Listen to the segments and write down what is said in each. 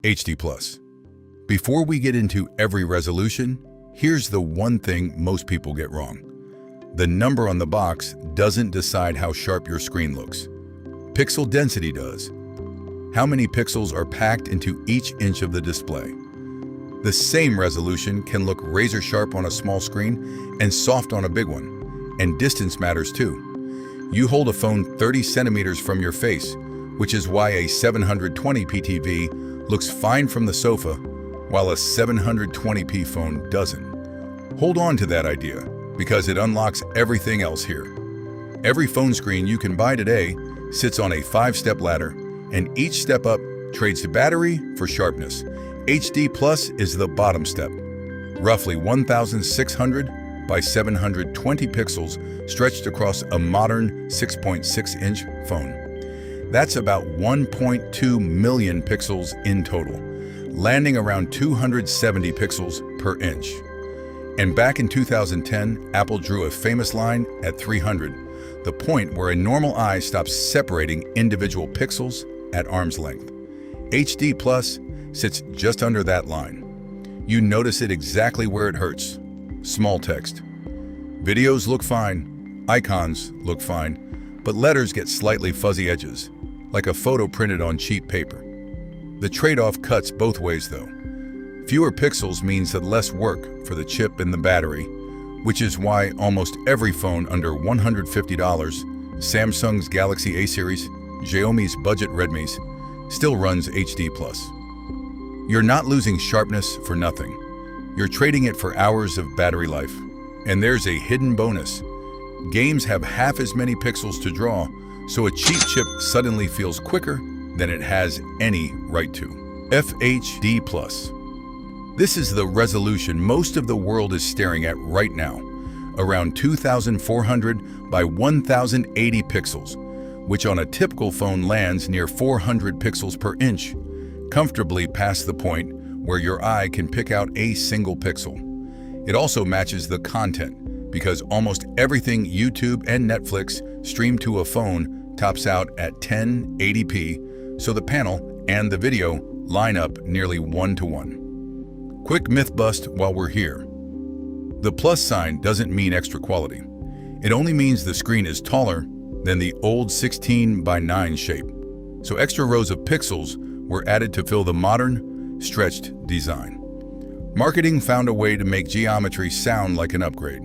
HD+. Before we get into every resolution, here's the one thing most people get wrong. The number on the box doesn't decide how sharp your screen looks. Pixel density does. How many pixels are packed into each inch of the display? The same resolution can look razor sharp on a small screen and soft on a big one. And distance matters too. You hold a phone 30 centimeters from your face, which is why a 720p TV looks fine from the sofa, while a 720p phone doesn't. Hold on to that idea, because it unlocks everything else here. Every phone screen you can buy today sits on a 5-step ladder, and each step up trades battery for sharpness. HD Plus is the bottom step. Roughly 1,600 by 720 pixels stretched across a modern 6.6-inch phone. That's about 1.2 million pixels in total, landing around 270 pixels per inch. And back in 2010, Apple drew a famous line at 300, the point where a normal eye stops separating individual pixels at arm's length. HD Plus sits just under that line. You notice it exactly where it hurts. Small text. Videos look fine, icons look fine, but letters get slightly fuzzy edges, like a photo printed on cheap paper. The trade-off cuts both ways though. Fewer pixels means that less work for the chip and the battery, which is why almost every phone under $150, Samsung's Galaxy A series, Xiaomi's budget Redmi's, still runs HD+. You're not losing sharpness for nothing. You're trading it for hours of battery life. And there's a hidden bonus. Games have half as many pixels to draw, so a cheap chip suddenly feels quicker than it has any right to. FHD+. This is the resolution most of the world is staring at right now, around 2,400 by 1,080 pixels, which on a typical phone lands near 400 pixels per inch, comfortably past the point where your eye can pick out a single pixel. It also matches the content, because almost everything YouTube and Netflix stream to a phone tops out at 1080p, so the panel and the video line up nearly 1-to-1. Quick myth bust while we're here. The plus sign doesn't mean extra quality. It only means the screen is taller than the old 16 by 9 shape, so extra rows of pixels were added to fill the modern, stretched design. Marketing found a way to make geometry sound like an upgrade.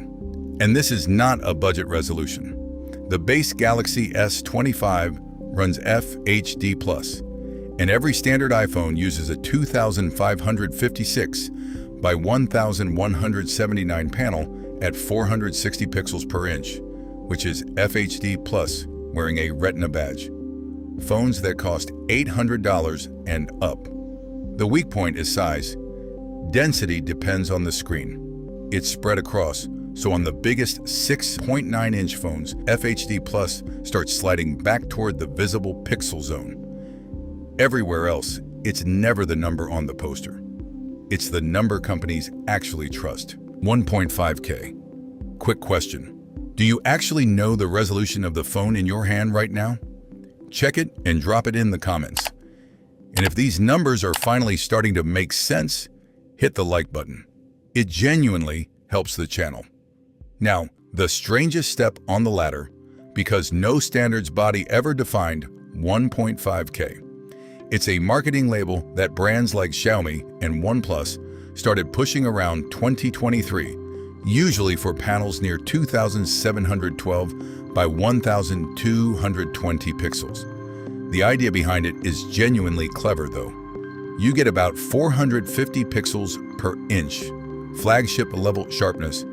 And this is not a budget resolution. The base Galaxy S25 runs FHD+, and every standard iPhone uses a 2,556 by 1,179 panel at 460 pixels per inch, which is FHD+ wearing a Retina badge. Phones that cost $800 and up. The weak point is size. Density depends on the screen. It's spread across, so on the biggest 6.9-inch phones, FHD+ starts sliding back toward the visible pixel zone. Everywhere else, it's never the number on the poster. It's the number companies actually trust. 1.5K. Quick question. Do you actually know the resolution of the phone in your hand right now? Check it and drop it in the comments. And if these numbers are finally starting to make sense, hit the like button. It genuinely helps the channel. Now, the strangest step on the ladder, because no standards body ever defined 1.5K. It's a marketing label that brands like Xiaomi and OnePlus started pushing around 2023, usually for panels near 2,712 by 1,220 pixels. The idea behind it is genuinely clever though. You get about 450 pixels per inch, flagship level sharpness,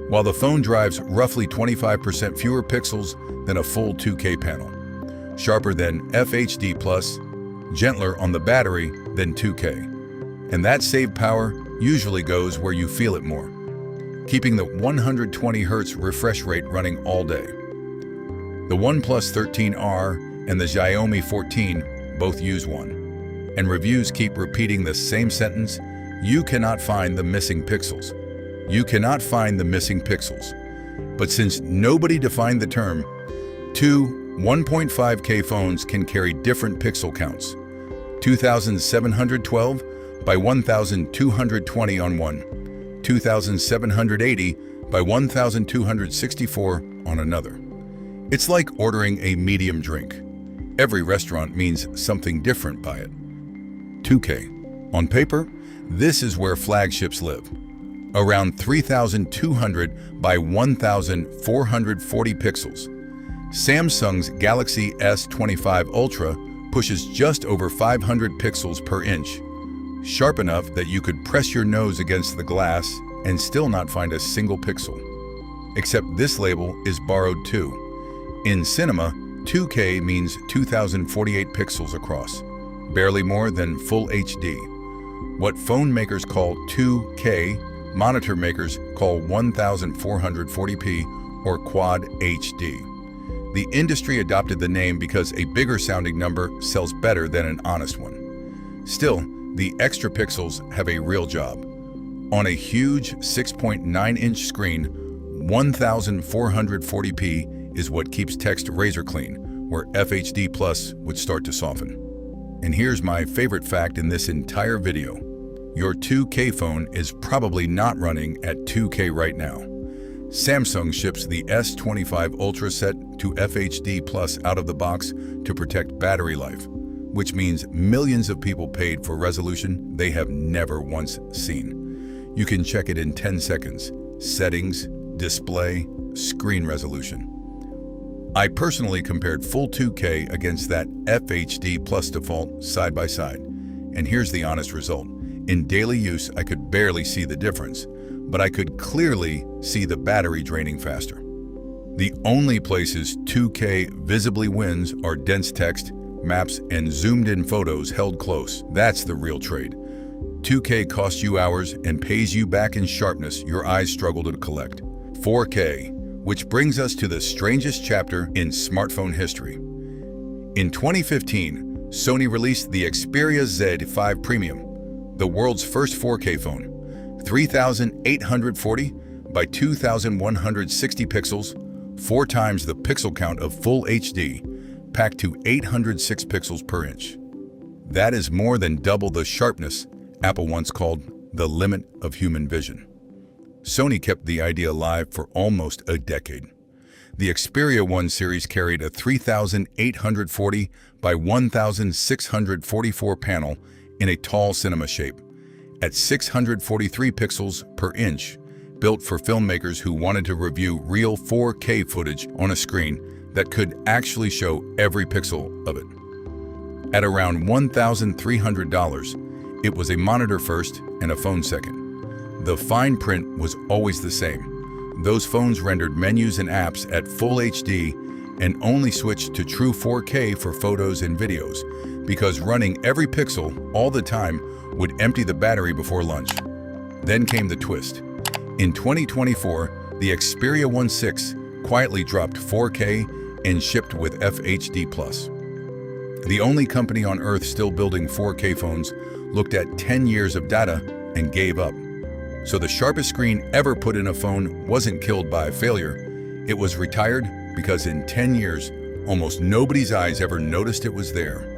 while the phone drives roughly 25% fewer pixels than a full 2K panel. Sharper than FHD+, gentler on the battery than 2K. And that saved power usually goes where you feel it more, keeping the 120 Hz refresh rate running all day. The OnePlus 13R and the Xiaomi 14 both use one. And reviews keep repeating the same sentence: you cannot find the missing pixels. You cannot find the missing pixels. But since nobody defined the term, two 1.5K phones can carry different pixel counts. 2712 by 1220 on one, 2780 by 1264 on another. It's like ordering a medium drink. Every restaurant means something different by it. 2K. On paper, this is where flagships live. Around 3,200 by 1,440 pixels. Samsung's Galaxy S25 Ultra pushes just over 500 pixels per inch, sharp enough that you could press your nose against the glass and still not find a single pixel. Except this label is borrowed too. In cinema, 2K means 2048 pixels across, barely more than full HD. What phone makers call 2K, monitor makers call 1440p or Quad HD. The industry adopted the name because a bigger sounding number sells better than an honest one. Still, the extra pixels have a real job. On a huge 6.9-inch screen, 1440p is what keeps text razor clean, where FHD Plus would start to soften. And here's my favorite fact in this entire video. Your 2K phone is probably not running at 2K right now. Samsung ships the S25 Ultra set to FHD Plus out of the box to protect battery life, which means millions of people paid for resolution they have never once seen. You can check it in 10 seconds. Settings, display, screen resolution. I personally compared full 2K against that FHD Plus default side by side. And here's the honest result. In daily use, I could barely see the difference, but I could clearly see the battery draining faster. The only places 2K visibly wins are dense text, maps, and zoomed-in photos held close. That's the real trade. 2K costs you hours and pays you back in sharpness your eyes struggle to collect. 4K, which brings us to the strangest chapter in smartphone history. In 2015, Sony released the Xperia Z5 Premium, the world's first 4K phone. 3,840 by 2,160 pixels, 4 times the pixel count of full HD, packed to 806 pixels per inch. That is more than double the sharpness Apple once called the limit of human vision. Sony kept the idea alive for almost a decade. The Xperia 1 series carried a 3,840 by 1,644 panel in a tall cinema shape, at 643 pixels per inch, built for filmmakers who wanted to review real 4K footage on a screen that could actually show every pixel of it. At around $1,300, it was a monitor first and a phone second. The fine print was always the same. Those phones rendered menus and apps at full HD and only switched to true 4K for photos and videos, because running every pixel all the time would empty the battery before lunch. Then came the twist. In 2024, the Xperia 1.6 quietly dropped 4K and shipped with FHD+. The only company on Earth still building 4K phones looked at 10 years of data and gave up. So the sharpest screen ever put in a phone wasn't killed by failure. It was retired because in 10 years, almost nobody's eyes ever noticed it was there.